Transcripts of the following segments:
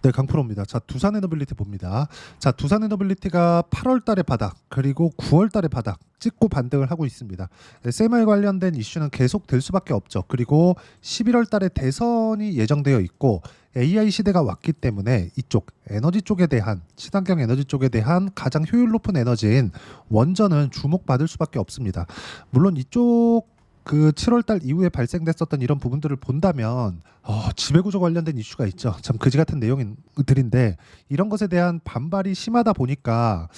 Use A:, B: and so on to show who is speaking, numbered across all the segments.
A: 네, 강프로입니다. 자, 두산 에너빌리티 봅니다. 자, 두산 에너빌리티가 8월 달에 바닥, 그리고 9월 달에 바닥 찍고 반등을 하고 있습니다. SMR 관련된 이슈는 계속 될 수밖에 없죠. 그리고 11월 달에 대선이 예정되어 있고 AI 시대가 왔기 때문에 이쪽 에너지 쪽에 대한 친환경 에너지 쪽에 대한 가장 효율 높은 에너지인 원전은 주목받을 수밖에 없습니다. 물론 이쪽 그 7월 달 이후에 발생됐었던 이런 부분들을 본다면 지배구조 관련된 이슈가 있죠. 참 그지 같은 내용들인데 이런 것에 대한 반발이 심하다 보니까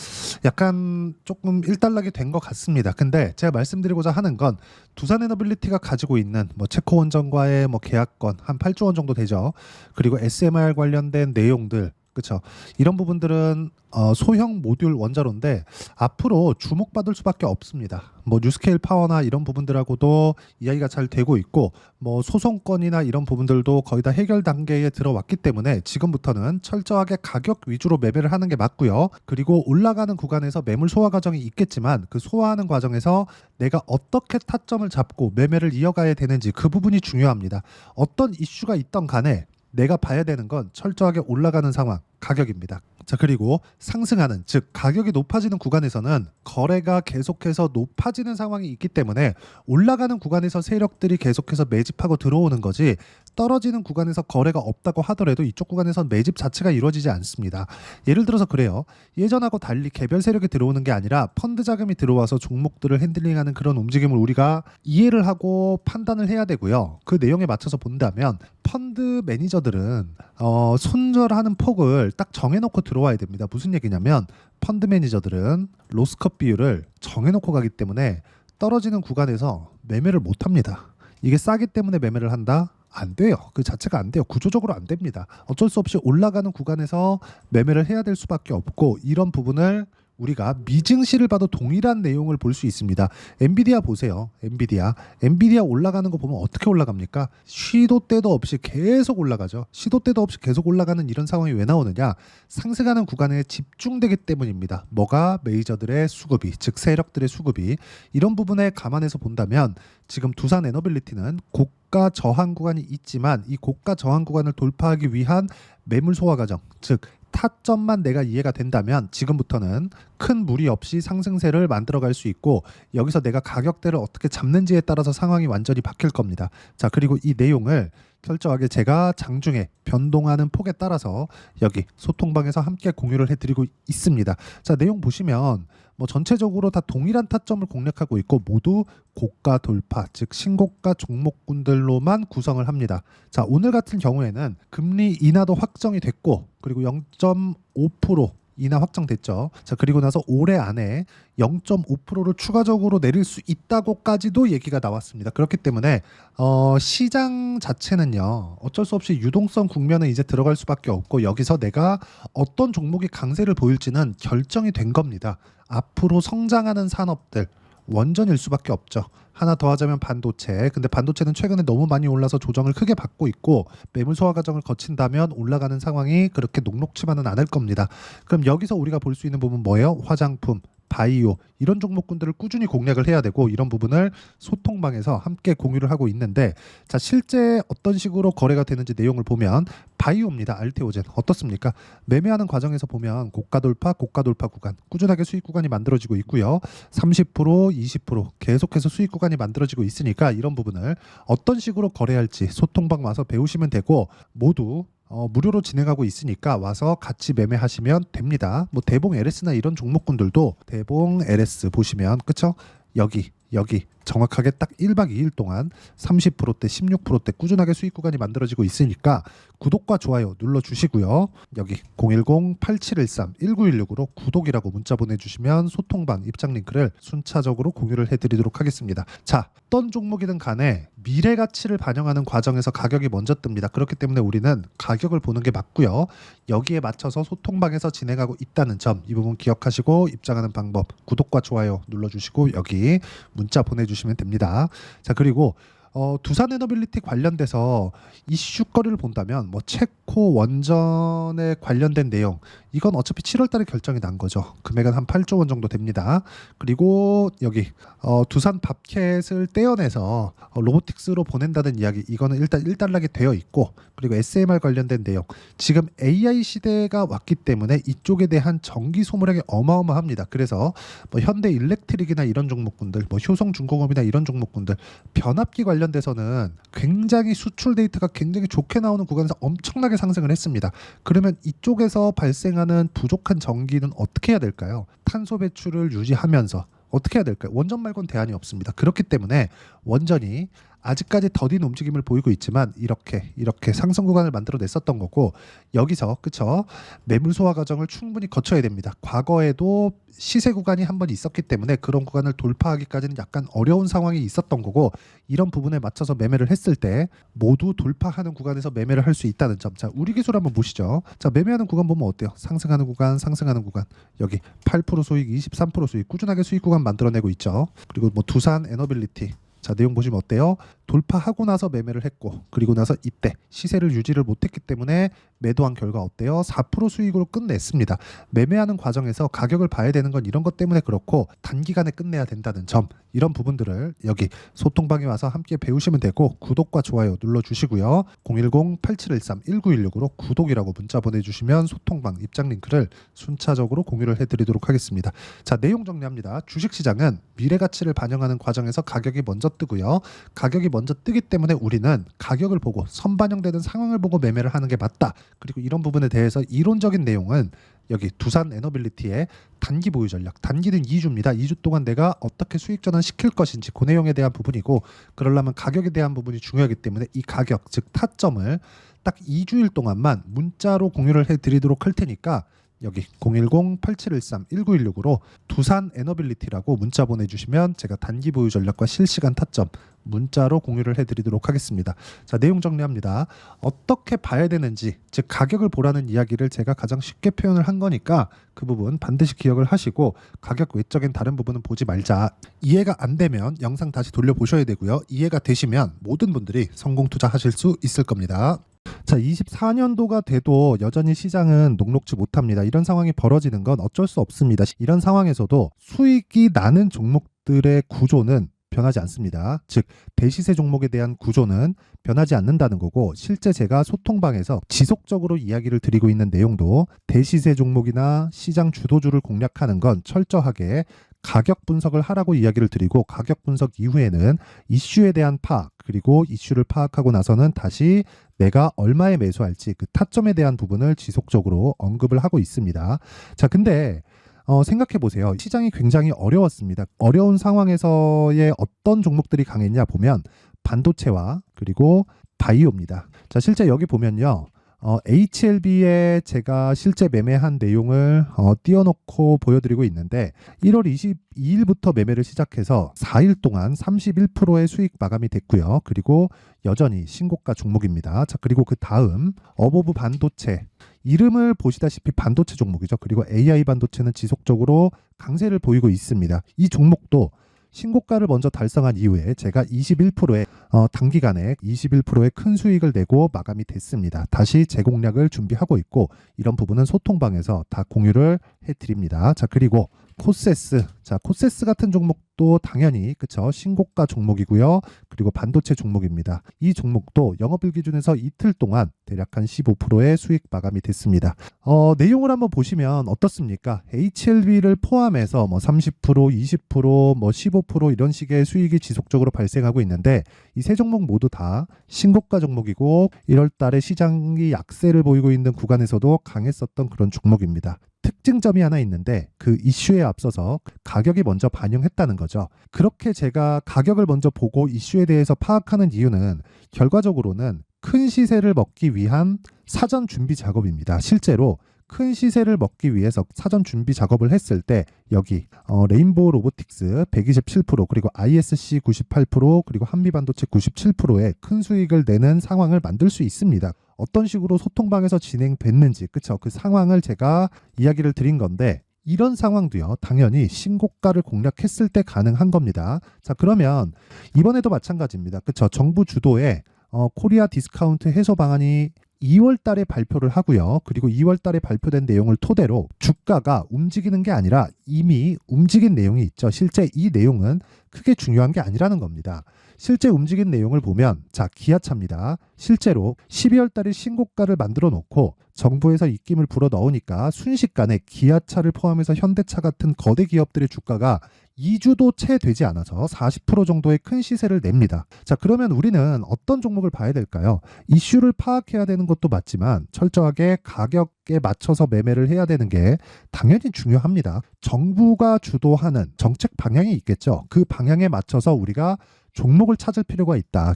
A: 약간 조금 일단락이 된 것 같습니다. 근데 제가 말씀드리고자 하는 건 두산 에너빌리티가 가지고 있는 뭐 체코 원전과의 뭐 계약권 한 8조 원 정도 되죠. 그리고 SMR 관련된 내용들 그렇죠. 이런 부분들은 소형 모듈 원자로인데 앞으로 주목받을 수밖에 없습니다. 뭐 뉴스케일 파워나 이런 부분들하고도 이야기가 잘 되고 있고 뭐 소송권이나 이런 부분들도 거의 다 해결 단계에 들어왔기 때문에 지금부터는 철저하게 가격 위주로 매매를 하는 게 맞고요. 그리고 올라가는 구간에서 매물 소화 과정이 있겠지만 그 소화하는 과정에서 내가 어떻게 타점을 잡고 매매를 이어가야 되는지 그 부분이 중요합니다. 어떤 이슈가 있던 간에 내가 봐야 되는 건 철저하게 올라가는 상황, 가격입니다. 자, 그리고 상승하는, 즉 가격이 높아지는 구간에서는 거래가 계속해서 높아지는 상황이 있기 때문에 올라가는 구간에서 세력들이 계속해서 매집하고 들어오는 거지 떨어지는 구간에서 거래가 없다고 하더라도 이쪽 구간에선 매집 자체가 이루어지지 않습니다. 예를 들어서 그래요. 예전하고 달리 개별 세력이 들어오는 게 아니라 펀드 자금이 들어와서 종목들을 핸들링하는 그런 움직임을 우리가 이해를 하고 판단을 해야 되고요. 그 내용에 맞춰서 본다면 펀드 매니저들은 손절하는 폭을 딱 정해놓고 들어와야 됩니다. 무슨 얘기냐면 펀드 매니저들은 로스컷 비율을 정해놓고 가기 때문에 떨어지는 구간에서 매매를 못합니다. 이게 싸기 때문에 매매를 한다? 안 돼요. 그 자체가 안 돼요. 구조적으로 안 됩니다. 어쩔 수 없이 올라가는 구간에서 매매를 해야 될 수밖에 없고 이런 부분을 우리가 미증시를 봐도 동일한 내용을 볼 수 있습니다. 엔비디아 보세요. 엔비디아 올라가는 거 보면 어떻게 올라갑니까? 시도 때도 없이 계속 올라가죠. 시도 때도 없이 계속 올라가는 이런 상황이 왜 나오느냐? 상승하는 구간에 집중되기 때문입니다. 뭐가? 메이저들의 수급이, 즉 세력들의 수급이. 이런 부분에 감안해서 본다면 지금 두산 에너빌리티는 고가 저항 구간이 있지만 이 고가 저항 구간을 돌파하기 위한 매물 소화 과정, 즉 타점만 내가 이해가 된다면 지금부터는 큰 무리 없이 상승세를 만들어갈 수 있고 여기서 내가 가격대를 어떻게 잡는지에 따라서 상황이 완전히 바뀔 겁니다. 자, 그리고 이 내용을 철저하게 제가 장중에 변동하는 폭에 따라서 여기 소통방에서 함께 공유를 해드리고 있습니다. 자, 내용 보시면 뭐 전체적으로 다 동일한 타점을 공략하고 있고 모두 고가 돌파, 즉 신고가 종목군들로만 구성을 합니다. 자, 오늘 같은 경우에는 금리 인하도 확정이 됐고 그리고 0.5% 인하 확정됐죠. 자, 그리고 나서 올해 안에 0.5%를 추가적으로 내릴 수 있다고까지도 얘기가 나왔습니다. 그렇기 때문에 시장 자체는요 어쩔 수 없이 유동성 국면에 이제 들어갈 수밖에 없고 여기서 내가 어떤 종목이 강세를 보일지는 결정이 된 겁니다. 앞으로 성장하는 산업들 원전일 수밖에 없죠. 하나 더 하자면 반도체. 근데 반도체는 최근에 너무 많이 올라서 조정을 크게 받고 있고 매물 소화 과정을 거친다면 올라가는 상황이 그렇게 녹록치만은 않을 겁니다. 그럼 여기서 우리가 볼 수 있는 부분 뭐예요? 화장품, 바이오 이런 종목군들을 꾸준히 공략을 해야 되고 이런 부분을 소통방에서 함께 공유를 하고 있는데 자, 실제 어떤 식으로 거래가 되는지 내용을 보면 바이오입니다. 알테오젠 어떻습니까? 매매하는 과정에서 보면 고가 돌파 구간 꾸준하게 수익 구간이 만들어지고 있고요. 30% 20% 계속해서 수익 구간이 만들어지고 있으니까 이런 부분을 어떤 식으로 거래할지 소통방 와서 배우시면 되고 모두 무료로 진행하고 있으니까 와서 같이 매매하시면 됩니다. 뭐 대봉 LS나 이런 종목군들도 대봉 LS 보시면 그쵸? 여기 정확하게 딱 1박 2일 동안 30%대 16%대 꾸준하게 수익 구간이 만들어지고 있으니까 구독과 좋아요 눌러주시고요. 여기 010-8713-1916으로 구독이라고 문자 보내주시면 소통방 입장 링크를 순차적으로 공유를 해드리도록 하겠습니다. 자, 어떤 종목이든 간에 미래 가치를 반영하는 과정에서 가격이 먼저 뜹니다. 그렇기 때문에 우리는 가격을 보는 게 맞고요. 여기에 맞춰서 소통방에서 진행하고 있다는 점 이 부분 기억하시고 입장하는 방법 구독과 좋아요 눌러주시고 여기 문자 보내주시면 됩니다. 자, 그리고 두산 에너빌리티 관련돼서 이슈거리를 본다면 뭐 체코 원전에 관련된 내용 이건 어차피 7월 달에 결정이 난 거죠. 금액은 한 8조 원 정도 됩니다. 그리고 여기 두산 밥캣을 떼어내서 로보틱스로 보낸다는 이야기 이거는 일단 일단락이 되어 있고 그리고 SMR 관련된 내용 지금 AI 시대가 왔기 때문에 이쪽에 대한 전기 소모량이 어마어마합니다. 그래서 뭐 현대 일렉트릭이나 이런 종목군들 뭐 효성중공업이나 이런 종목군들 변압기 관련돼서는 굉장히 수출 데이터가 굉장히 좋게 나오는 구간에서 엄청나게 상승을 했습니다. 그러면 이쪽에서 발생하는 부족한 전기는 어떻게 해야 될까요? 탄소 배출을 유지하면서 어떻게 해야 될까요? 원전 말고는 대안이 없습니다. 그렇기 때문에 원전이 아직까지 더딘 움직임을 보이고 있지만 이렇게 상승 구간을 만들어냈었던 거고 여기서 그쵸 매물 소화 과정을 충분히 거쳐야 됩니다. 과거에도 시세 구간이 한 번 있었기 때문에 그런 구간을 돌파하기까지는 약간 어려운 상황이 있었던 거고 이런 부분에 맞춰서 매매를 했을 때 모두 돌파하는 구간에서 매매를 할 수 있다는 점. 자, 우리 기술 한번 보시죠. 자, 매매하는 구간 보면 어때요? 상승하는 구간, 상승하는 구간. 여기 8% 수익, 23% 수익 꾸준하게 수익 구간 만들어내고 있죠. 그리고 뭐 두산 에너빌리티 자 내용 보시면 어때요? 돌파하고 나서 매매를 했고 그리고 나서 이때 시세를 유지를 못했기 때문에 매도한 결과 어때요? 4% 수익으로 끝냈습니다. 매매하는 과정에서 가격을 봐야 되는 건 이런 것 때문에 그렇고 단기간에 끝내야 된다는 점 이런 부분들을 여기 소통방에 와서 함께 배우시면 되고 구독과 좋아요 눌러주시고요. 010-8713-1916으로 구독이라고 문자 보내주시면 소통방 입장 링크를 순차적으로 공유를 해드리도록 하겠습니다. 자 내용 정리합니다. 주식시장은 미래가치를 반영하는 과정에서 가격이 먼저 뜨고요. 가격이 먼저 뜨기 때문에 우리는 가격을 보고 선반영되는 상황을 보고 매매를 하는 게 맞다. 그리고 이런 부분에 대해서 이론적인 내용은 여기 두산 에너빌리티의 단기 보유 전략 단기는 2주입니다. 2주 동안 내가 어떻게 수익 전환 시킬 것인지 그 내용에 대한 부분이고 그러려면 가격에 대한 부분이 중요하기 때문에 이 가격 즉 타점을 딱 2주일 동안만 문자로 공유를 해드리도록 할 테니까 여기 010-8713-1916으로 두산 에너빌리티라고 문자 보내주시면 제가 단기 보유 전략과 실시간 타점 문자로 공유를 해드리도록 하겠습니다. 자 내용 정리합니다. 어떻게 봐야 되는지 즉 가격을 보라는 이야기를 제가 가장 쉽게 표현을 한 거니까 그 부분 반드시 기억을 하시고 가격 외적인 다른 부분은 보지 말자. 이해가 안 되면 영상 다시 돌려보셔야 되고요. 이해가 되시면 모든 분들이 성공 투자하실 수 있을 겁니다. 자, 24년도가 돼도 여전히 시장은 녹록지 못합니다. 이런 상황이 벌어지는 건 어쩔 수 없습니다. 이런 상황에서도 수익이 나는 종목들의 구조는 변하지 않습니다. 즉 대시세 종목에 대한 구조는 변하지 않는다는 거고 실제 제가 소통방에서 지속적으로 이야기를 드리고 있는 내용도 대시세 종목이나 시장 주도주를 공략하는 건 철저하게 가격 분석을 하라고 이야기를 드리고 가격 분석 이후에는 이슈에 대한 파악 그리고 이슈를 파악하고 나서는 다시 내가 얼마에 매수할지 그 타점에 대한 부분을 지속적으로 언급을 하고 있습니다. 자, 근데 생각해 보세요. 시장이 굉장히 어려웠습니다. 어려운 상황에서의 어떤 종목들이 강했냐 보면 반도체와 그리고 바이오입니다. 자, 실제 여기 보면요. HLB에 제가 실제 매매한 내용을 띄워놓고 보여드리고 있는데 1월 22일부터 매매를 시작해서 4일 동안 31%의 수익 마감이 됐고요. 그리고 여전히 신고가 종목입니다. 자 그리고 그 다음 어보브 반도체 이름을 보시다시피 반도체 종목이죠. 그리고 AI 반도체는 지속적으로 강세를 보이고 있습니다. 이 종목도 신고가를 먼저 달성한 이후에 제가 21%의 단기간에 21%의 큰 수익을 내고 마감이 됐습니다. 다시 재공략을 준비하고 있고 이런 부분은 소통방에서 다 공유를 해드립니다. 자 그리고 코세스 코세스 같은 종목도 당연히 그쵸 신고가 종목이고요. 그리고 반도체 종목입니다. 이 종목도 영업일 기준에서 이틀 동안 대략 한 15%의 수익 마감이 됐습니다. 내용을 한번 보시면 어떻습니까? HLB를 포함해서 뭐 30%, 20%, 뭐 15% 이런 식의 수익이 지속적으로 발생하고 있는데 이 세 종목 모두 다 신고가 종목이고 1월 달에 시장이 약세를 보이고 있는 구간에서도 강했었던 그런 종목입니다. 특징점이 하나 있는데 그 이슈에 앞서서 가격이 먼저 반영했다는 거죠. 그렇게 제가 가격을 먼저 보고 이슈에 대해서 파악하는 이유는 결과적으로는 큰 시세를 먹기 위한 사전 준비 작업입니다. 실제로 큰 시세를 먹기 위해서 사전 준비 작업을 했을 때 여기 레인보우 로보틱스 127% 그리고 ISC 98% 그리고 한미반도체 97%의 큰 수익을 내는 상황을 만들 수 있습니다. 어떤 식으로 소통방에서 진행됐는지 그쵸 그 상황을 제가 이야기를 드린 건데 이런 상황도요, 당연히 신고가를 공략했을 때 가능한 겁니다. 자, 그러면 이번에도 마찬가지입니다. 그쵸? 정부 주도의 코리아 디스카운트 해소 방안이 2월 달에 발표를 하고요. 그리고 2월 달에 발표된 내용을 토대로 주가가 움직이는 게 아니라 이미 움직인 내용이 있죠. 실제 이 내용은 크게 중요한 게 아니라는 겁니다. 실제 움직인 내용을 보면, 자, 기아차입니다. 실제로 12월 달에 신고가를 만들어 놓고 정부에서 입김을 불어 넣으니까 순식간에 기아차를 포함해서 현대차 같은 거대 기업들의 주가가 2주도 채 되지 않아서 40% 정도의 큰 시세를 냅니다. 자, 그러면 우리는 어떤 종목을 봐야 될까요? 이슈를 파악해야 되는 것도 맞지만 철저하게 가격에 맞춰서 매매를 해야 되는 게 당연히 중요합니다. 정부가 주도하는 정책 방향이 있겠죠. 그 방향에 맞춰서 우리가 종목을 찾을 필요가 있다.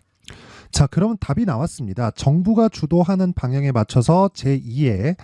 A: 자, 그럼 답이 나왔습니다. 정부가 주도하는 방향에 맞춰서 제2의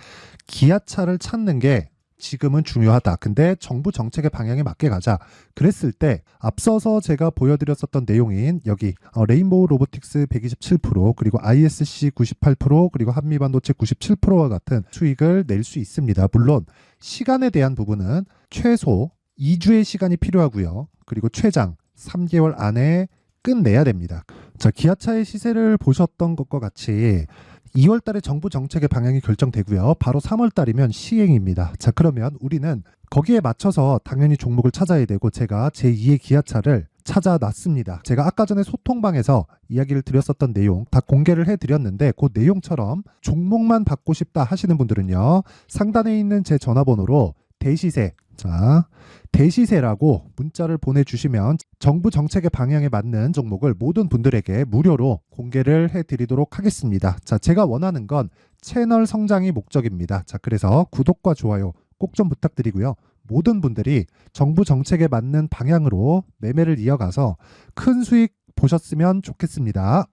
A: 기아차를 찾는 게 지금은 중요하다. 근데 정부 정책의 방향에 맞게 가자. 그랬을 때 앞서서 제가 보여드렸었던 내용인 여기 레인보우 로보틱스 127%, 그리고 ISC 98%, 그리고 한미반도체 97%와 같은 수익을 낼 수 있습니다. 물론 시간에 대한 부분은 최소 2주의 시간이 필요하고요. 그리고 최장 3개월 안에 끝내야 됩니다. 자, 기아차의 시세를 보셨던 것과 같이 2월 달에 정부 정책의 방향이 결정되고요. 바로 3월 달이면 시행입니다. 자, 그러면 우리는 거기에 맞춰서 당연히 종목을 찾아야 되고, 제가 제2의 기아차를 찾아놨습니다. 제가 아까 전에 소통방에서 이야기를 드렸었던 내용 다 공개를 해드렸는데, 그 내용처럼 종목만 받고 싶다 하시는 분들은요, 상단에 있는 제 전화번호로 대시세, 자, 대시세라고 문자를 보내주시면 정부 정책의 방향에 맞는 종목을 모든 분들에게 무료로 공개를 해드리도록 하겠습니다. 자, 제가 원하는 건 채널 성장이 목적입니다. 자, 그래서 구독과 좋아요 꼭 좀 부탁드리고요. 모든 분들이 정부 정책에 맞는 방향으로 매매를 이어가서 큰 수익 보셨으면 좋겠습니다.